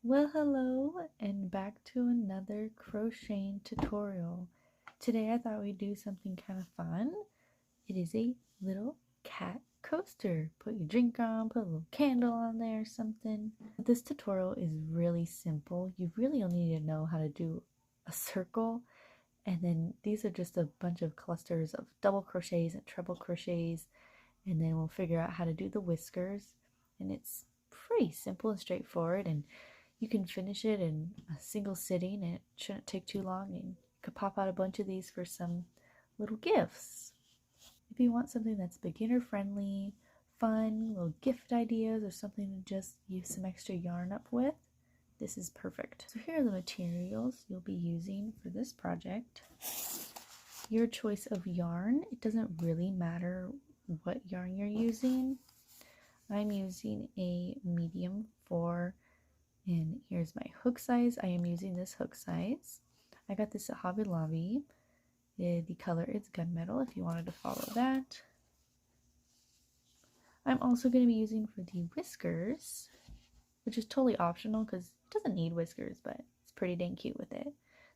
Well, hello and back to another crocheting tutorial. Today I thought we'd do something kind of fun. It is a little cat coaster. Put your drink on, put a little candle on there or something. This tutorial is really simple. You really only need to know how to do a circle, and then these are just a bunch of clusters of double crochets and treble crochets, and then we'll figure out how to do the whiskers, and it's pretty simple and straightforward, and you can finish it in a single sitting. It shouldn't take too long, and you could pop out a bunch of these for some little gifts. If you want something that's beginner friendly, fun, little gift ideas, or something to just use some extra yarn up with, this is perfect. So here are the materials you'll be using for this project. Your choice of yarn, it doesn't really matter what yarn you're using. I'm using a medium 4, and here's my hook size. I am using this hook size. I got this at Hobby Lobby. The color is gunmetal if you wanted to follow that. I'm also going to be using for the whiskers, which is totally optional because it doesn't need whiskers, but it's pretty dang cute with it.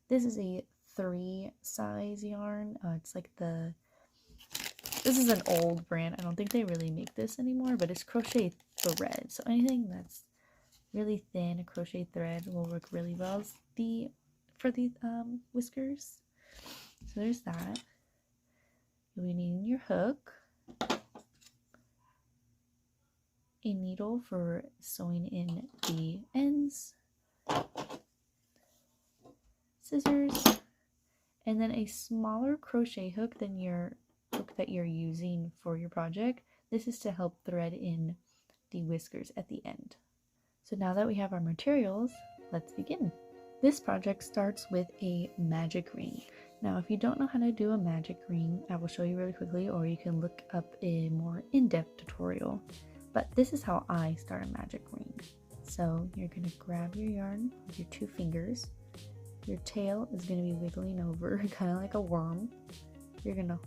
This is a 3 size yarn. It's like this is an old brand. I don't think they really make this anymore, but it's crochet thread. So anything that's really thin, a crochet thread will work really well for the whiskers. So there's that. You'll be needing your hook, a needle for sewing in the ends, scissors, and then a smaller crochet hook than your hook that you're using for your project. This is to help thread in the whiskers at the end. So now that we have our materials, let's begin. This project starts with a magic ring. Now, if you don't know how to do a magic ring, I will show you really quickly, or you can look up a more in-depth tutorial. But this is how I start a magic ring. So you're going to grab your yarn with your 2 fingers. Your tail is going to be wiggling over, kind of like a worm. You're going to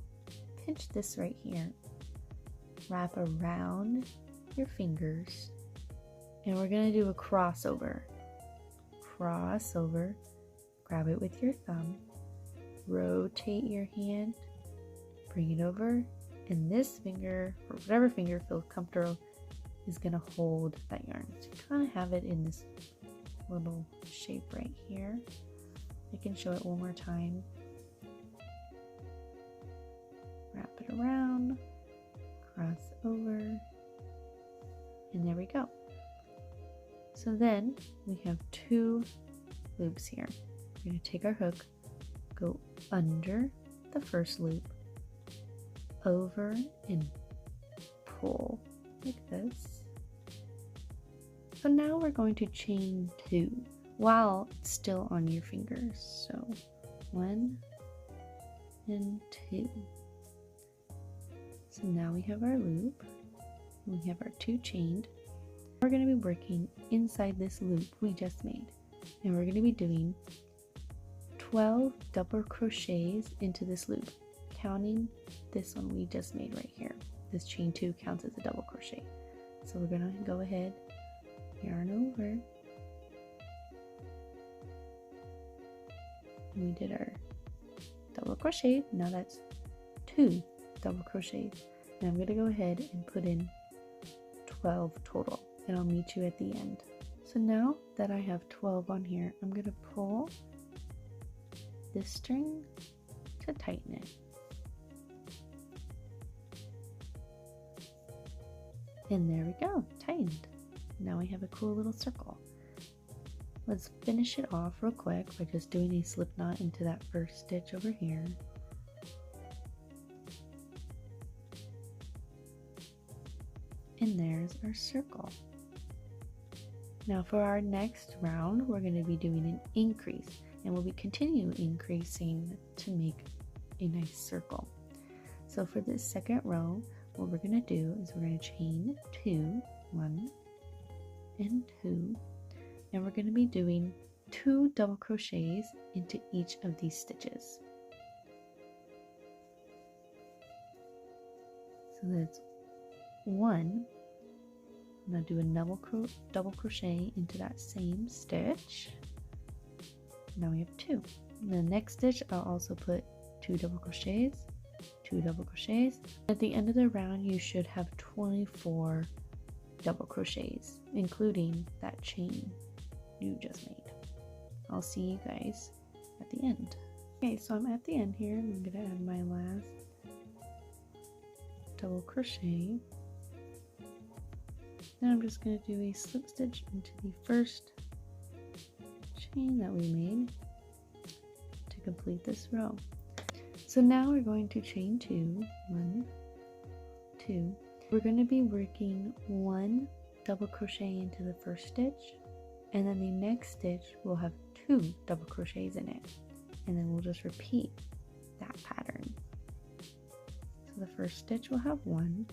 pinch this right here, wrap around your fingers, and we're going to do a crossover. Crossover, grab it with your thumb, rotate your hand, bring it over, and this finger, or whatever finger feels comfortable, is going to hold that yarn. So you kind of have it in this little shape right here. I can show it one more time. Wrap it around, cross over, and there we go. So then we have 2 loops here. We're going to take our hook, go under the first loop, over, and pull like this. So now we're going to chain 2 while it's still on your fingers. So 1 and 2. So now we have our loop, and we have our 2 chained. We're going to be working inside this loop we just made, and we're going to be doing 12 double crochets into this loop, counting this one we just made right here. This chain 2 counts as a double crochet. So we're going to go ahead, yarn over, and we did our double crochet. Now that's 2 double crochets, and I'm going to go ahead and put in 12 total, and I'll meet you at the end. So now that I have 12 on here, I'm going to pull this string to tighten it. And there we go, tightened. Now we have a cool little circle. Let's finish it off real quick by just doing a slip knot into that first stitch over here. And there's our circle. Now for our next round, we're going to be doing an increase, and we'll be continuing increasing to make a nice circle. So for this second row, what we're going to do is we're going to chain 2, 1 and 2, and we're going to be doing 2 double crochets into each of these stitches. So that's 1, I'm going to do a double crochet into that same stitch. Now we have 2. In the next stitch, I'll also put 2 double crochets, 2 double crochets. At the end of the round, you should have 24 double crochets, including that chain you just made. I'll see you guys at the end. Okay, so I'm at the end here. I'm going to add my last double crochet. Then I'm just going to do a slip stitch into the first chain that we made to complete this row. So now we're going to chain 2, 1, 2. We're going to be working 1 double crochet into the first stitch, and then the next stitch will have 2 double crochets in it, and then we'll just repeat that pattern. So the first stitch will have 1,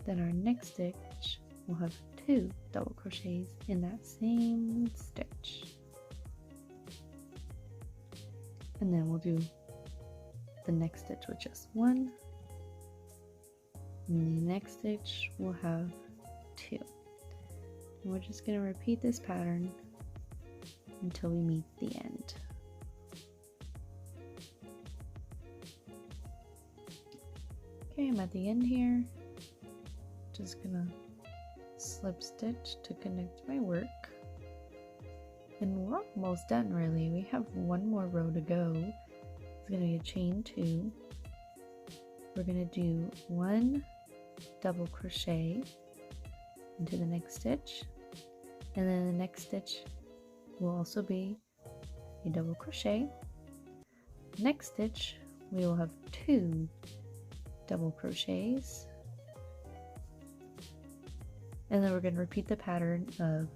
then our next stitch will have 2 double crochets in that same stitch, and then we'll do the next stitch with just 1, and the next stitch will have 2. And we're just going to repeat this pattern until we meet the end. Okay, I'm at the end here. Just gonna slip stitch to connect my work. And we're almost done really. We have 1 more row to go. It's gonna be a chain 2. We're gonna do 1 double crochet into the next stitch, and then the next stitch will also be a double crochet. Next stitch we will have 2 double crochets, and then we're going to repeat the pattern of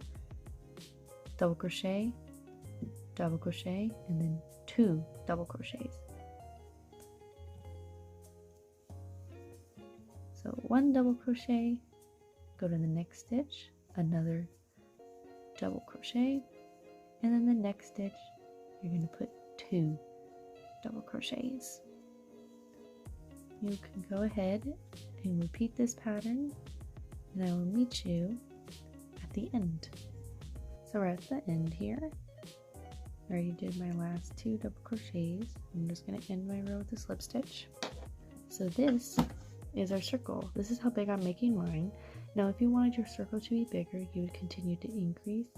double crochet, and then 2 double crochets. So 1 double crochet, go to the next stitch, another double crochet, and then the next stitch you're going to put 2 double crochets. You can go ahead and repeat this pattern, and I will meet you at the end. So we're at the end here. I already did my last 2 double crochets. I'm just going to end my row with a slip stitch. So this is our circle. This is how big I'm making mine. Now if you wanted your circle to be bigger, you would continue to increase.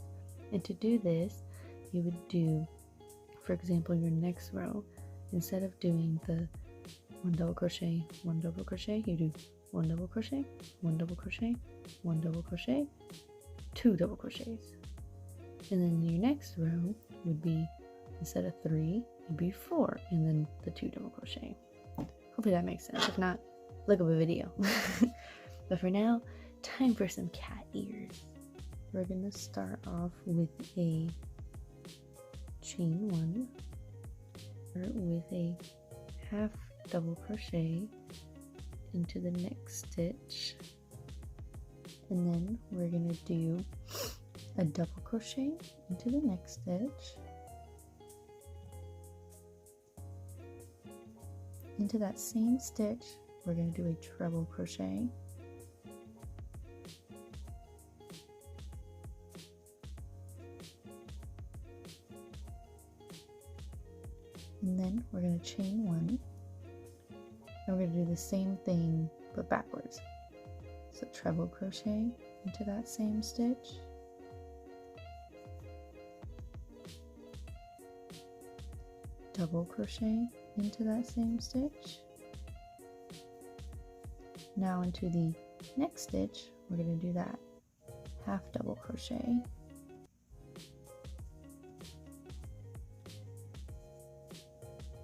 And to do this, you would do, for example, your next row, instead of doing the 1 double crochet, 1 double crochet, you do 1 double crochet, 1 double crochet, 1 double crochet, 2 double crochets. And then your next row would be, instead of 3, it'd be 4, and then the 2 double crochet. Hopefully that makes sense. If not, look up a video. But for now, time for some cat ears. We're gonna start off with a chain 1, or with a half double crochet into the next stitch, and then we're gonna do a double crochet into the next stitch, into that same stitch we're gonna do a treble crochet, and then we're gonna chain 1. And we're going to do the same thing but backwards. So treble crochet into that same stitch, double crochet into that same stitch. Now into the next stitch, we're going to do that half double crochet,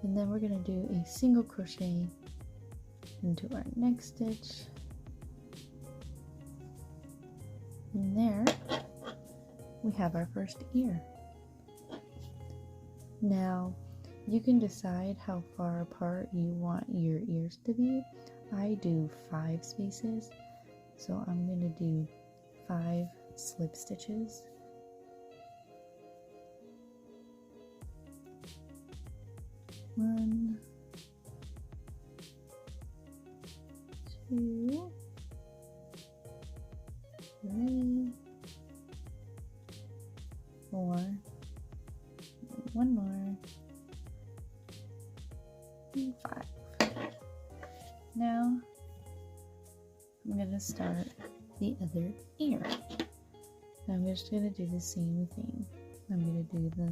and then we're going to do a single crochet into our next stitch, and there we have our first ear. Now you can decide how far apart you want your ears to be. I do 5 spaces, so I'm going to do 5 slip stitches. One, 2, 4, one more, and 5. Now I'm going to start the other ear. Now I'm just going to do the same thing. I'm going to do the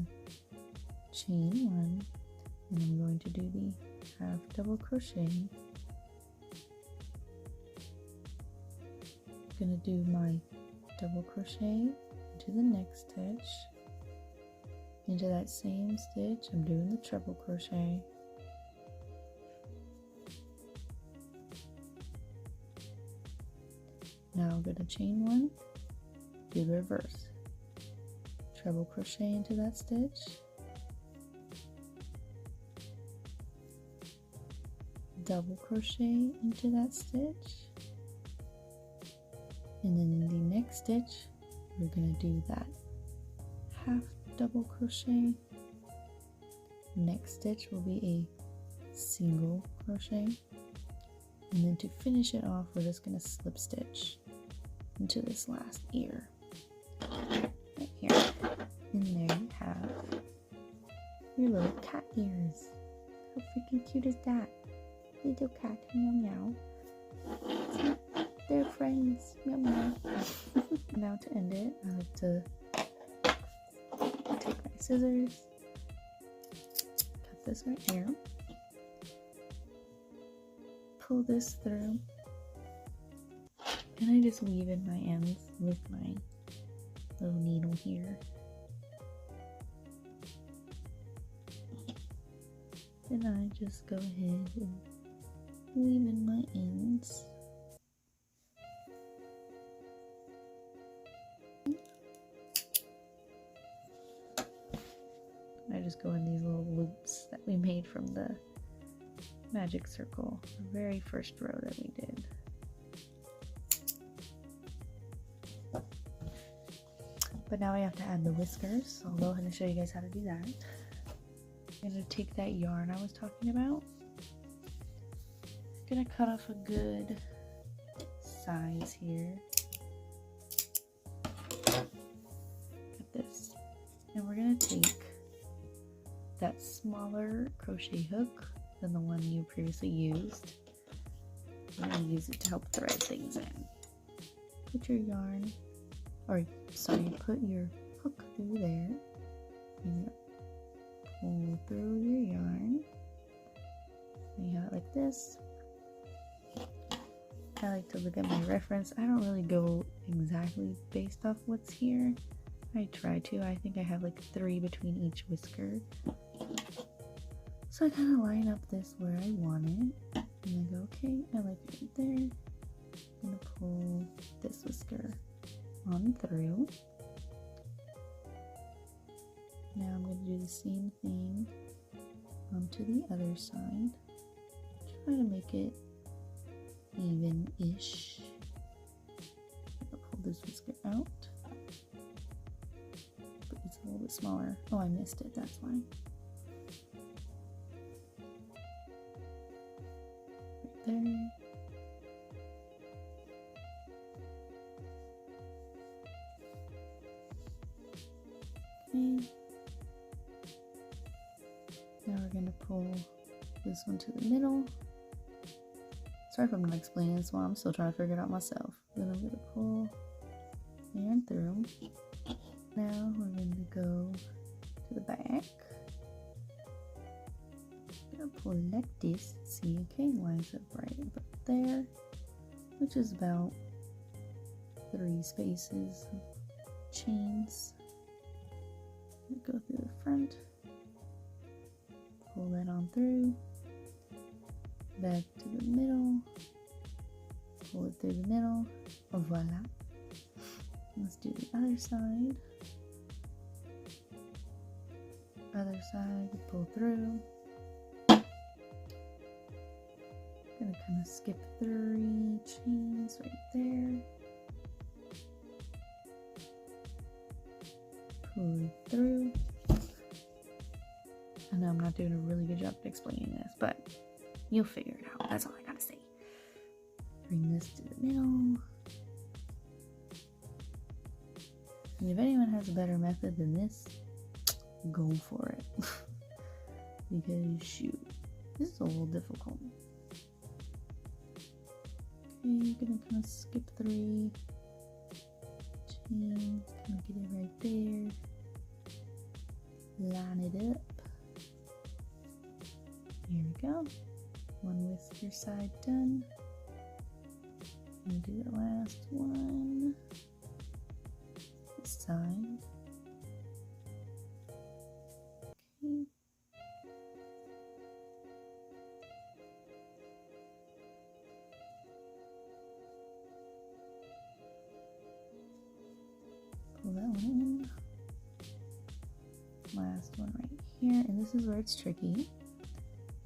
chain 1, and I'm going to do the half double crochet. I'm going to do my double crochet into the next stitch. Into that same stitch, I'm doing the treble crochet. Now I'm going to chain 1, do the reverse. Treble crochet into that stitch. Double crochet into that stitch. And then in the next stitch, we're going to do that half double crochet. Next stitch will be a single crochet. And then to finish it off, we're just going to slip stitch into this last ear. Right here. And there you have your little cat ears. How freaking cute is that? Little cat, meow meow. See, they're friends, meow meow. Now to end it, I like to take my scissors, cut this right here, pull this through, and I just weave in my ends with my little needle here. Then I just go ahead and weave in my ends. I just go in these little loops that we made from the magic circle, the very first row that we did. But now I have to add the whiskers, so I'll go ahead and show you guys how to do that. I'm going to take that yarn I was talking about. I'm going to cut off a good size here. Cut this. And we're going to take that smaller crochet hook than the one you previously used. I'm going to use it to help thread things in. Put your yarn, or sorry, put your hook through there. And pull through your yarn. And you have it like this. I like to look at my reference. I don't really go exactly based off what's here. I try to. I think I have like 3 between each whisker. So I kind of line up this where I want it. And I go, okay, I like it right there. I'm going to pull this whisker on through. Now I'm going to do the same thing onto the other side. Try to make it even-ish. I'll pull this whisker out. But it's a little bit smaller. Oh, I missed it, that's why. Right there. Okay. Now we're going to pull this one to the middle. Sorry if I'm not explaining this one, I'm still trying to figure it out myself. Then I'm going to pull and through. Now we're going to go to the back. I'm going to pull like this. See, okay, lines up right about there, which is about 3 spaces of chains. Go through the front, pull that on through, back to the middle, pull it through the middle, voila. Let's do the other side. Other side, pull through. Gonna kind of skip 3 chains right there. Pull it through. I know I'm not doing a really good job of explaining this, but you'll figure it out. That's all I gotta say. Bring this to the middle. And if anyone has a better method than this, go for it. Because shoot, this is a little difficult. Okay, you're gonna kind of skip 3 chains, kind of get it right there. Line it up. Here we go. 1 whisker side done. And do the last one. This side. Okay. Pull that one in. Last one right here, and this is where it's tricky.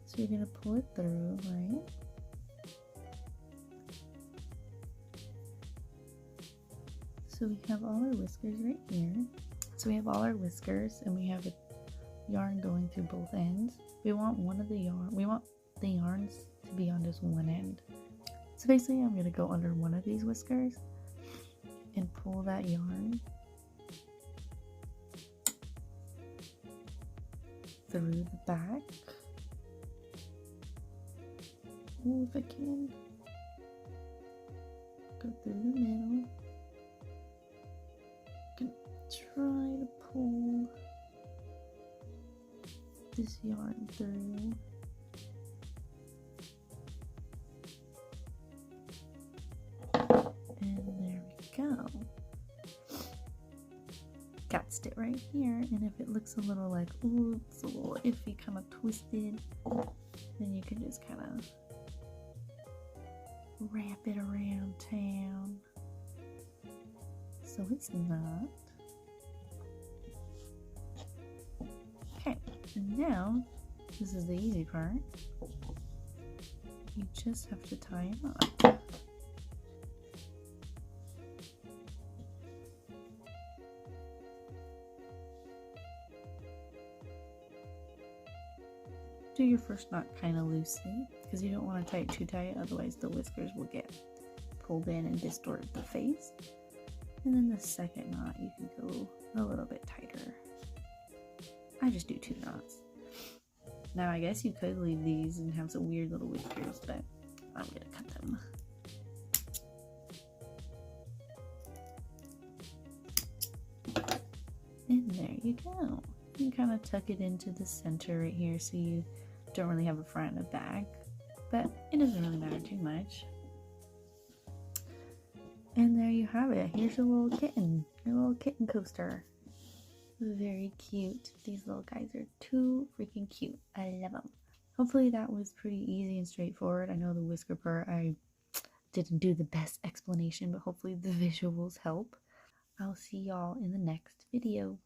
So you're gonna pull it through, right? So we have all our whiskers right here. So we have all our whiskers, and we have a yarn going through both ends. We want the yarns to be on just one end. So basically I'm gonna go under one of these whiskers and pull that yarn through the back. Ooh, if I can. Go through the middle. Gonna try to pull this yarn through. And there we go. Got it right here, and if it looks a little like, ooh, it's a little iffy, kind of twisted, then you can just kind of wrap it around town so it's not. Okay, and now this is the easy part. You just have to tie them up. Do your first knot kind of loosely because you don't want to tie it too tight, otherwise the whiskers will get pulled in and distort the face. And then the second knot you can go a little bit tighter. I just do 2 knots. Now I guess you could leave these and have some weird little whiskers, but I'm gonna cut them. And there you go. You can kind of tuck it into the center right here so you don't really have a front and a back, but it doesn't really matter too much. And there you have it. Here's your little kitten coaster. Very cute. These little guys are too freaking cute. I love them. Hopefully that was pretty easy and straightforward. I know the whisker part, I didn't do the best explanation, but hopefully the visuals help. I'll see y'all in the next video.